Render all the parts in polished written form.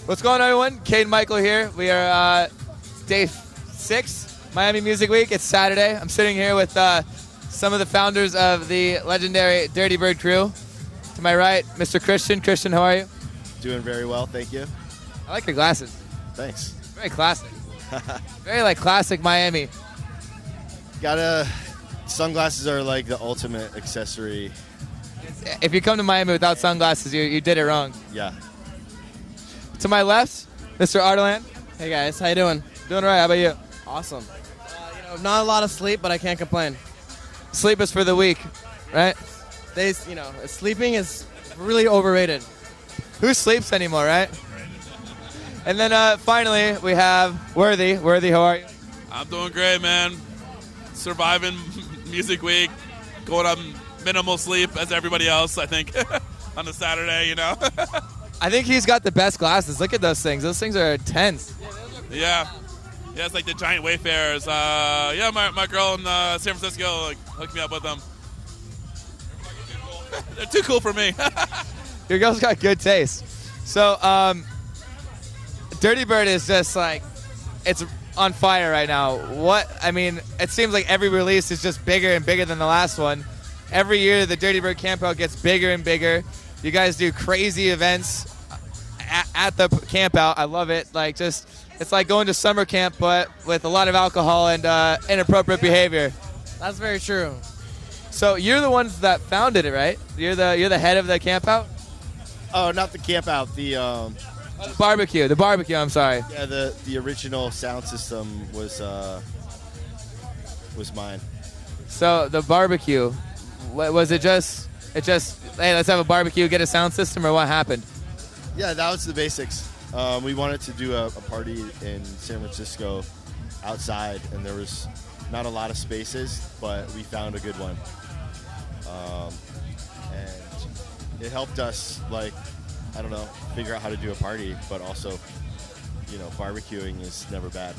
What's going on, everyone? Cade and Michael here. We are day 6, Miami Music Week. It's Saturday. I'm sitting here with some of the founders of the legendary Dirty Bird crew. To my right, Mr. Christian. Christian, how are you? Doing very well, thank you. I like your glasses. Thanks. Very classic. Very like classic Miami. Sunglasses are like the ultimate accessory. If you come to Miami without sunglasses, you did it wrong. Yeah. To my left, Mr. Ardalan. Hey guys, how you doing? Doing all right. How about you? Awesome. Not a lot of sleep, but I can't complain. Sleep is for the weak, right? Sleeping is really overrated. Who sleeps anymore, right? And then finally, we have Worthy. Worthy, how are you? I'm doing great, man. Surviving Music Week, going on minimal sleep as everybody else, I think, on a Saturday, I think he's got the best glasses. Look at those things. Those things are intense. Yeah, it's like the giant Wayfarers. My girl in San Francisco hooked me up with them. They're too cool for me. Your girl's got good taste. So, Dirty Bird is just it's on fire right now. It seems like every release is just bigger and bigger than the last one. Every year, the Dirty Bird campout gets bigger and bigger. You guys do crazy events at the campout. I love it. It's like going to summer camp, but with a lot of alcohol and inappropriate behavior. That's very true. So you're the ones that founded it, right? You're the head of the campout. Oh, not the camp out. The barbecue. The barbecue. I'm sorry. Yeah, the original sound system was mine. So the barbecue, was it just hey, let's have a barbecue, get a sound system, or what happened? Yeah, that was the basics. We wanted to do a party in San Francisco outside, and there was not a lot of spaces, but we found a good one. And it helped us, figure out how to do a party, but also, barbecuing is never bad.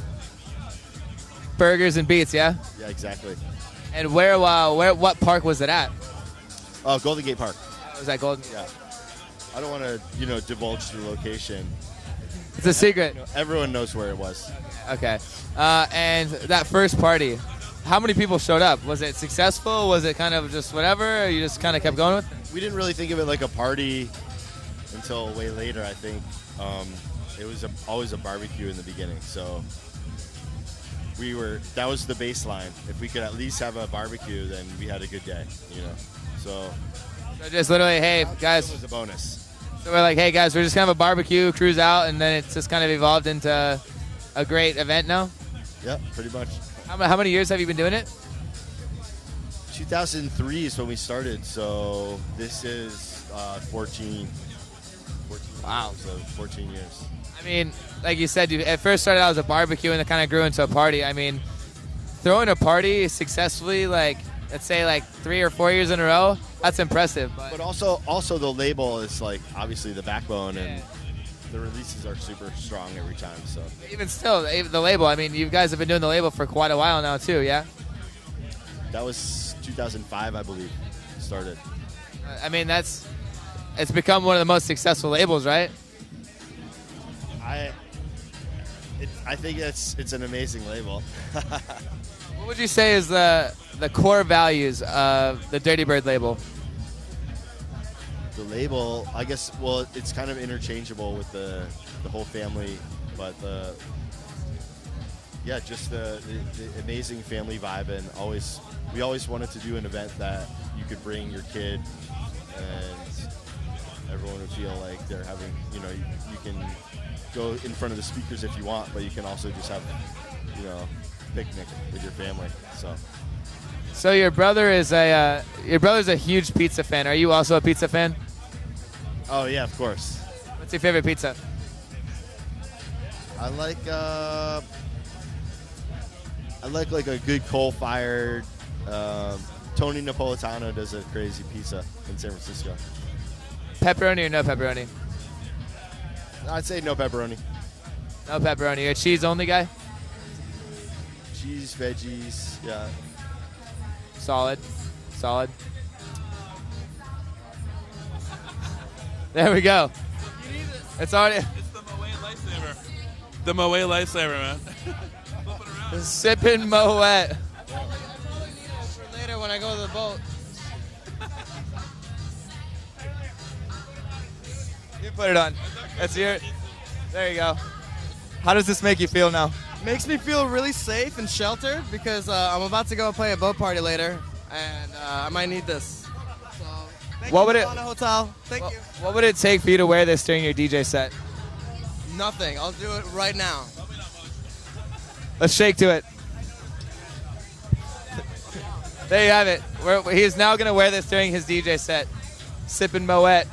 Burgers and beats, yeah? Yeah, exactly. And what park was it at? Golden Gate Park. Was that Golden? Yeah. I don't want to, divulge the location. It's a secret. Everyone knows where it was. Okay. And that first party, how many people showed up? Was it successful? Was it kind of just whatever? Or you just kind of kept going with it? We didn't really think of it like a party until way later, I think. It was always a barbecue in the beginning, so that was the baseline. If we could at least have a barbecue, then we had a good day, So just literally, hey, guys. It was a bonus. So we're like, hey, guys, we're just going to have a barbecue, cruise out, and then it's just kind of evolved into a great event now? Yep, pretty much. How many years have you been doing it? 2003 is when we started, so this is 14. Wow. So 14 years. I mean, like you said, you at first started out as a barbecue and it kind of grew into a party. I mean, throwing a party successfully, let's say 3 or 4 years in a row, that's impressive. But also the label is obviously the backbone, and the releases are super strong every time. So even still, the label. I mean, you guys have been doing the label for quite a while now too, yeah. That was 2005, I believe. Started. I mean, it's become one of the most successful labels, right? I think it's an amazing label. What would you say is the core values of the Dirty Bird label? The label, I guess, it's kind of interchangeable with the whole family, but just the amazing family vibe, and we always wanted to do an event that you could bring your kid and everyone would feel like they're having, you can go in front of the speakers if you want, but you can also just have, picnic with your family. So your brother's a huge pizza fan. Are you also a pizza fan? Oh yeah, of course. What's your favorite pizza? I like a good coal-fired. Tony Napolitano does a crazy pizza in San Francisco. Pepperoni or no pepperoni? I'd say no pepperoni. No pepperoni. You're a cheese-only guy? Cheese, veggies, yeah. Solid. There we go. It's already. It's the Moet The Moet lifesaver, man. Sipping Moet. For later when I go to the boat. You put it on. That's your. There you go. How does this make you feel now? Makes me feel really safe and sheltered because I'm about to go play a boat party later, and I might need this. So, thank What you, would it- Moana Hotel. Thank you. What would it take for you to wear this during your DJ set? Nothing. I'll do it right now. Let's shake to it. There you have it. He's now going to wear this during his DJ set. Sipping Moet.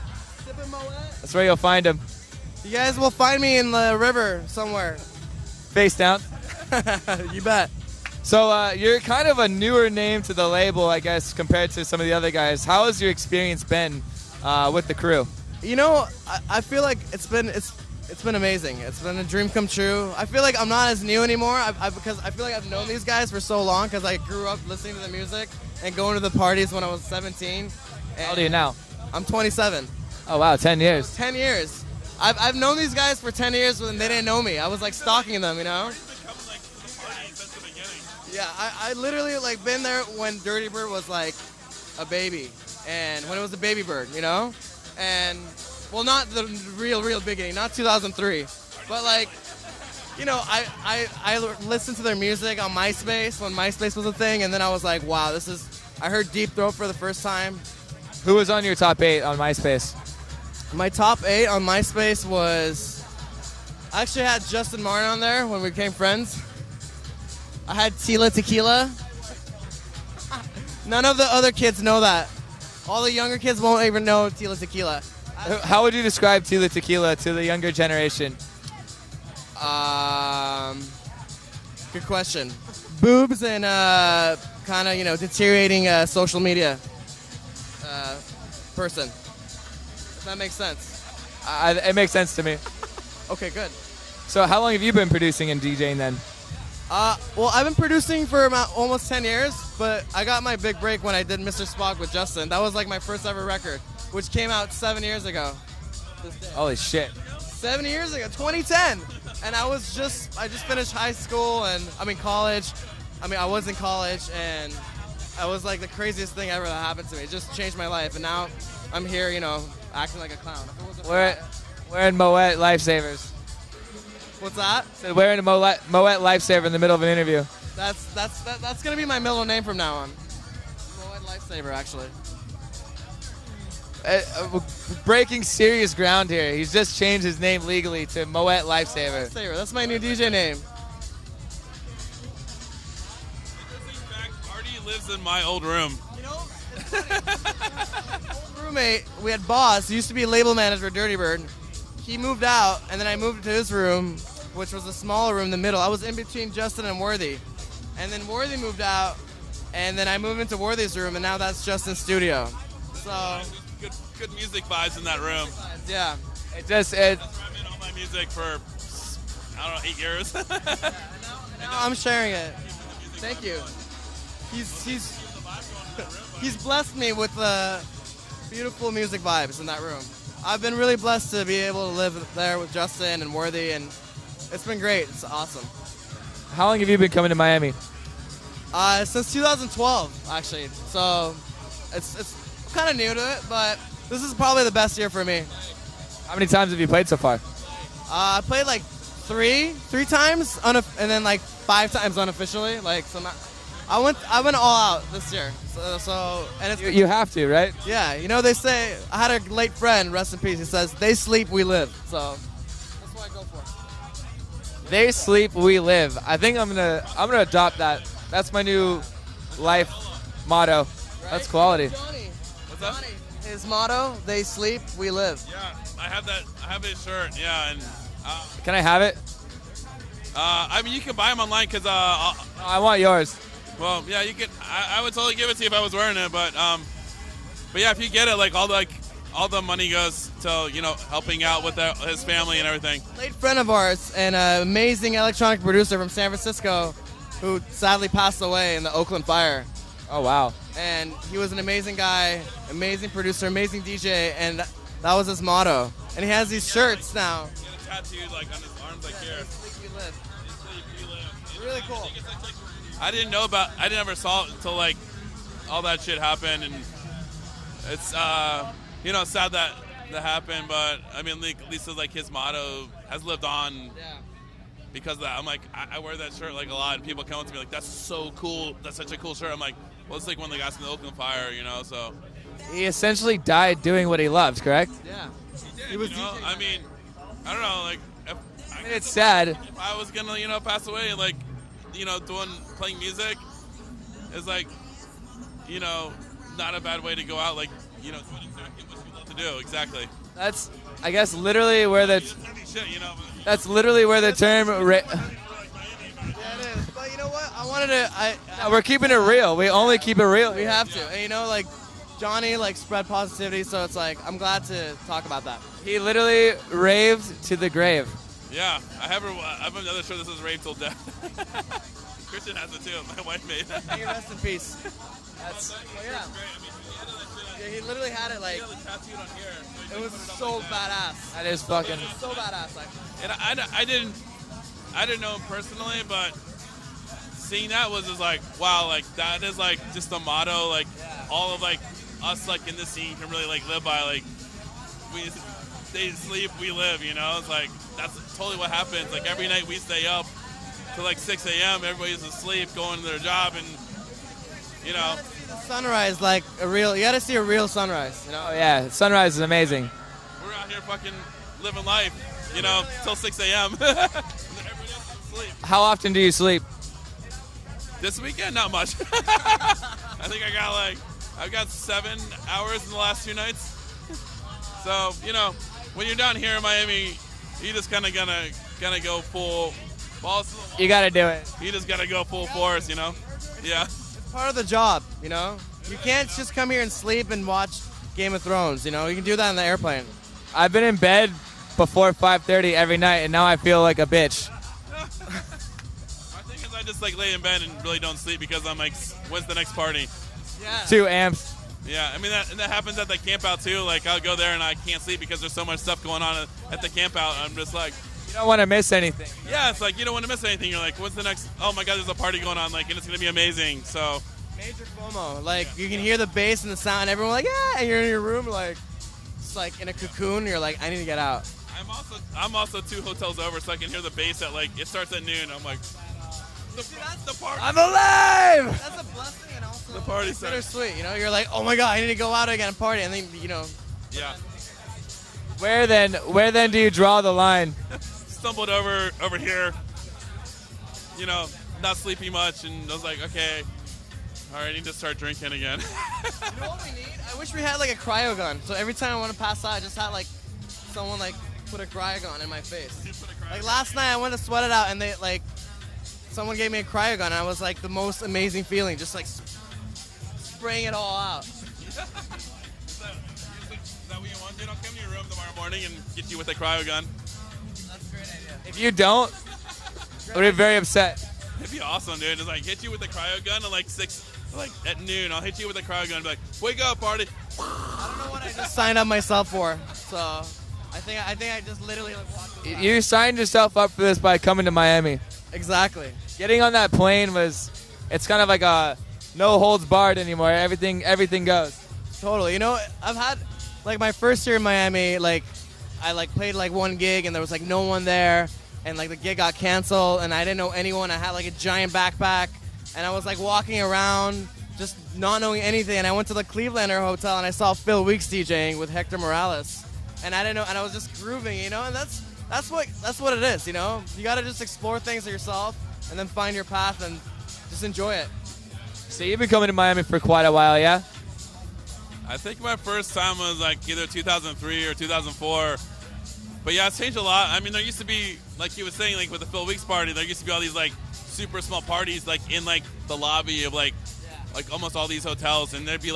Sipping Moet. That's where you'll find him. You guys will find me in the river somewhere. Face down. You bet. So you're kind of a newer name to the label, I guess, compared to some of the other guys. How has your experience been with the crew? You know, I feel like it's been amazing. It's been a dream come true. I feel like I'm not as new anymore because I feel like I've known these guys for so long because I grew up listening to the music and going to the parties when I was 17. How old are you now? I'm 27. Oh, wow, 10 years. 10 years. I've known these guys for 10 years when they didn't know me. I was like stalking them, you know? Yeah, I literally like been there when Dirty Bird was like a baby and when it was a baby bird, you know? And well, not the real beginning, not 2003, but like, you know, I listened to their music on MySpace when MySpace was a thing, and then I was like, wow, I heard Deep Throat for the first time. Who was on your top 8 on MySpace? My top 8 on MySpace was, I actually had Justin Martin on there when we became friends. I had Tila Tequila. None of the other kids know that. All the younger kids won't even know Tila Tequila. How would you describe Tila Tequila to the younger generation? Good question. Boobs and kind of, you know, deteriorating social media person. If that makes sense. It makes sense to me. Okay, good. So how long have you been producing and DJing then? Well, I've been producing for about almost 10 years, but I got my big break when I did Mr. Spock with Justin. That was like my first ever record, which came out 7 years ago. Holy shit. 7 years ago, 2010. And I just finished high school and college. I was in college and I was like the craziest thing ever that happened to me. It just changed my life. And now I'm here, you know, acting like a clown. If it wasn't for that- Wearing Moet Lifesavers. What's that? Said wearing a Moet Lifesaver in the middle of an interview. That's gonna be my middle name from now on. Moet Lifesaver, actually. Breaking serious ground here. He's just changed his name legally to Moet Lifesaver. Lifesaver. That's my new DJ name. Artie lives in my old room. You know, it's funny. Old roommate, we had Boss, who used to be a label manager at Dirty Bird. He moved out, and then I moved to his room, which was a smaller room in the middle. I was in between Justin and Worthy. And then Worthy moved out, and then I moved into Worthy's room, and now that's Justin's studio. So, Good music vibes in that room. yeah. That's where I made all my music for, I don't know, 8 years. Now I'm sharing it. Thank you. He's blessed me with beautiful music vibes in that room. I've been really blessed to be able to live there with Justin and Worthy, and it's been great. It's awesome. How long have you been coming to Miami? Since 2012, actually. So it's kind of new to it, but this is probably the best year for me. How many times have you played so far? I played like three times, and then like 5 times unofficially. Like I went all out this year. So and it's You have to, right? yeah. You know they say I had a late friend, rest in peace. He says they sleep, we live. So that's what I go for. They sleep, we live. I think I'm gonna adopt that. That's my new life motto. Right? That's quality. Johnny, What's that? his motto: they sleep, we live. Yeah, I have that. I have his shirt. Yeah, and Can I have it? I mean, you can buy them online because I want yours. well, yeah, you can. I would totally give it to you if I was wearing it, but yeah, if you get it, like all the money goes to helping out with his family and everything. Late friend of ours and an amazing electronic producer from San Francisco, who sadly passed away in the Oakland fire. Oh wow. And he was an amazing guy, amazing producer, amazing DJ, and that was his motto. And he has these shirts now. tattooed like on his arms, like here. Sleep We Live. Sleep We Live. Really cool. I didn't know about. I never saw it until like all that shit happened, and it's sad that happened. But I mean, like, at least like his motto has lived on. Yeah. Because of that, I'm like, I wear that shirt like a lot, and people come up to me like, "That's so cool. That's such a cool shirt." I'm like, well, it's like one of the guys from the Oakland Fire, So He essentially died doing what he loves, correct? Yeah. he was. I mean, I don't know. Like, I mean, it's sad. If I was gonna, pass away, like, playing music is like, not a bad way to go out. Like, doing exactly what you love to do. Exactly. That's, I guess, literally where the. It's gonna be shit, but That's literally where the term. Yeah, it is. But you know what? I wanted to. We're keeping it real. We only keep it real. We have to. And like Johnny spread positivity, so it's like I'm glad to talk about that. He literally raved to the grave. Yeah, I have another shirt that says "Rave Till Death." Christian has it too. My wife made it. May you rest in peace. That's. Yeah. Yeah, he literally had it like. Tattooed on here. It was so badass. That is fucking. So badass, like. And I didn't know him personally, but seeing that was just like, wow, like that is like just a motto, like all of like us like in this scene can really like live by, like we stay sleep, we live, It's like that's totally what happens. Like every night we stay up till like 6 a.m. Everybody's asleep, going to their job, and You gotta see the sunrise like a real. You gotta see a real sunrise. Oh yeah, sunrise is amazing. We're out here fucking living life, till 6 a.m. Everybody else is asleep. How often do you sleep? This weekend, not much. I think I've got 7 hours in the last 2 nights. So, when you're down here in Miami, you just kind of gonna go full balls to the wall. You gotta do it. You just gotta go full force, Yeah. It's part of the job, You can't just come here and sleep and watch Game of Thrones, You can do that on the airplane. I've been in bed before 5:30 every night, and now I feel like a bitch. My thing is I just lay in bed and really don't sleep because I'm like, when's the next party? Yeah. 2 amps. Yeah, I mean that happens at the camp out too. Like I'll go there and I can't sleep because there's so much stuff going on at the camp out. I'm just like, You don't want to miss anything. yeah, it's like you don't want to miss anything. You're like, when's the next? Oh my God, there's a party going on, and it's gonna be amazing. So Major FOMO. You can hear the bass and the sound. Everyone like, yeah, and you're in your room it's like in a cocoon. You're like, I need to get out. I'm also 2 hotels over, so I can hear the bass at it starts at noon. I'm like, the party. I'm alive. That's a blessing and also The party it's starts. bittersweet. You're like, oh my God, I need to go out again and party, and then Yeah. Where then do you draw the line? Stumbled over here. Not sleeping much, and I was like, okay, all right, I need to start drinking again. You know what we need? I wish we had a cryo gun. So every time I want to pass out, I just had someone put a cryo gun in my face. Last night I went to sweat it out, and they someone gave me a cryo gun, and I was the most amazing feeling, just spraying it all out. Is that what you want, dude? I'll come to your room tomorrow morning and get you with a cryo gun. That's a great idea. If you don't, I'll be very upset. It'd be awesome, dude. Just hit you with a cryo gun at at noon. I'll hit you with a cryo gun and be like, wake up, party. I don't know what I just signed up myself for. So I think I just literally walked in. You signed yourself up for this by coming to Miami. Exactly. Getting on that plane it's kind of like a no holds barred anymore. Everything goes. Totally. I've had my first year in Miami, I played 1 gig and there was no one there, and the gig got canceled and I didn't know anyone. I had a giant backpack and I was walking around just not knowing anything, and I went to the Clevelander Hotel and I saw Phil Weeks DJing with Hector Morales, and I didn't know, and I was just grooving, and that's what it is, You got to just explore things for yourself and then find your path and just enjoy it. So you've been coming to Miami for quite a while, yeah? I think my first time was either 2003 or 2004. But yeah, it's changed a lot. I mean, there used to be, like he was saying, with the Phil Weeks party, there used to be all these super small parties in the lobby of almost all these hotels, and there'd be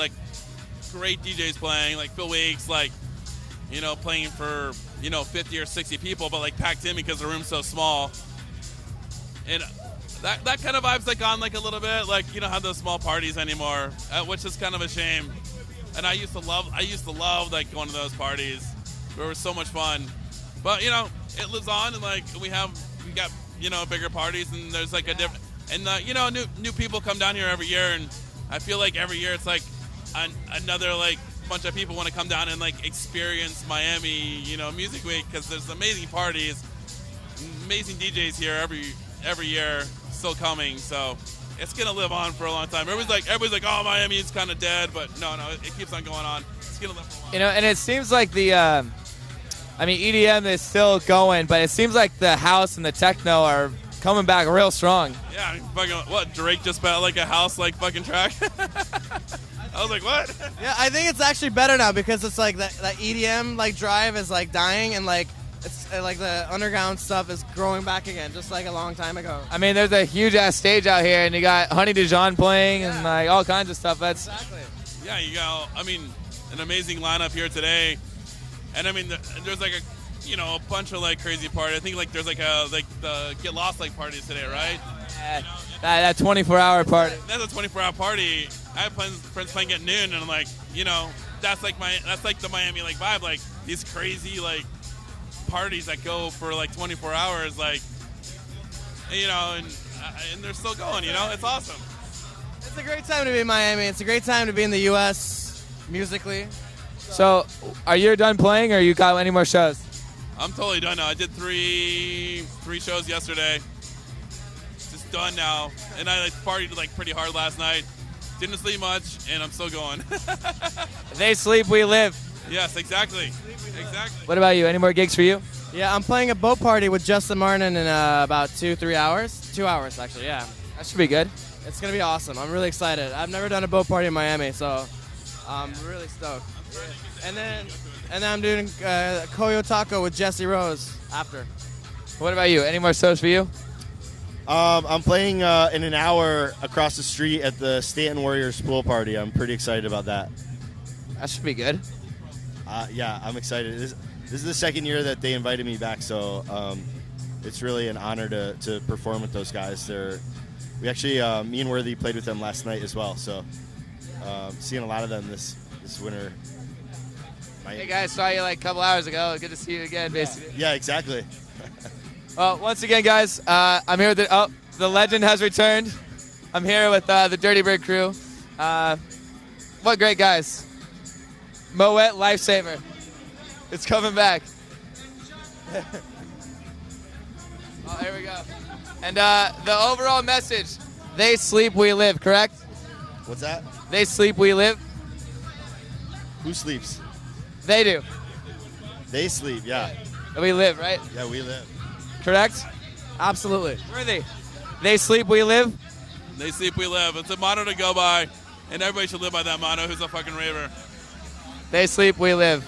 great DJs playing, Phil Weeks, playing for 50 or 60 people, but packed in because the room's so small. And that kind of vibe's gone a little bit. You don't have those small parties anymore, which is kind of a shame. And I used to love going to those parties. They were so much fun. But it lives on, and like we got bigger parties, and there's like a different, and new people come down here every year, and I feel like every year it's like another like bunch of people want to come down and like experience Miami, Music Week, because there's amazing parties, amazing DJs here every year, still coming. So it's gonna live on for a long time. Everybody's like, oh, Miami is kind of dead, but no, it keeps on going on. It's gonna live for a while. And it seems like the, EDM is still going, but it seems like the house and the techno are coming back real strong. Yeah, I mean, fucking what? Drake just put out like a house like fucking track. I was like, what? Yeah, I think it's actually better now because it's like that EDM like drive is like dying, and like it's like the underground stuff is growing back again, just like a long time ago. I mean, there's a huge ass stage out here, and you got Honey Dijon playing and like all kinds of stuff. That's Exactly. Yeah, you got, an amazing lineup here today, and I mean, there's like a bunch of like crazy parties. I think like there's like the Get Lost like parties today, right? that 24-hour party. That's a 24-hour party. I have friends playing at noon, and I'm like, that's like the Miami like vibe, like these crazy like parties that go for like 24 hours, like and they're still going. It's awesome. It's a great time to be in Miami. It's a great time to be in the U.S. musically. So, are you done playing, or you got any more shows? I'm totally done now. I did three shows yesterday. Just done now, and I like partied like pretty hard last night. Didn't sleep much, and I'm still going. They sleep, we live. Yes, exactly. What about you? Any more gigs for you? Yeah, I'm playing a boat party with Justin Martin in about 2-3 hours. 2 hours, actually, yeah. That should be good. It's going to be awesome. I'm really excited. I've never done a boat party in Miami, so I'm really stoked. And then I'm doing Koyo Taco with Jesse Rose after. What about you? Any more shows for you? I'm playing in an hour across the street at the Stanton Warriors pool party. I'm pretty excited about that. That should be good. Yeah, I'm excited. This is the second year that they invited me back, so it's really an honor to perform with those guys. We actually, me and Worthy played with them last night as well, so seeing a lot of them this winter. Hey guys, saw you like a couple hours ago. Good to see you again, basically. Yeah, exactly. Well, once again, guys, I'm here with the legend has returned. I'm here with the Dirty Bird crew. What great guys. Moet Lifesaver. It's coming back. Oh, here we go. And the overall message, they sleep, we live, correct? What's that? They sleep, we live. Who sleeps? They do. They sleep, yeah. We live, right? Yeah, we live. Correct? Absolutely. Worthy. They sleep, we live. They sleep, we live. It's a motto to go by, and everybody should live by that motto. Who's a fucking raver? They sleep, we live.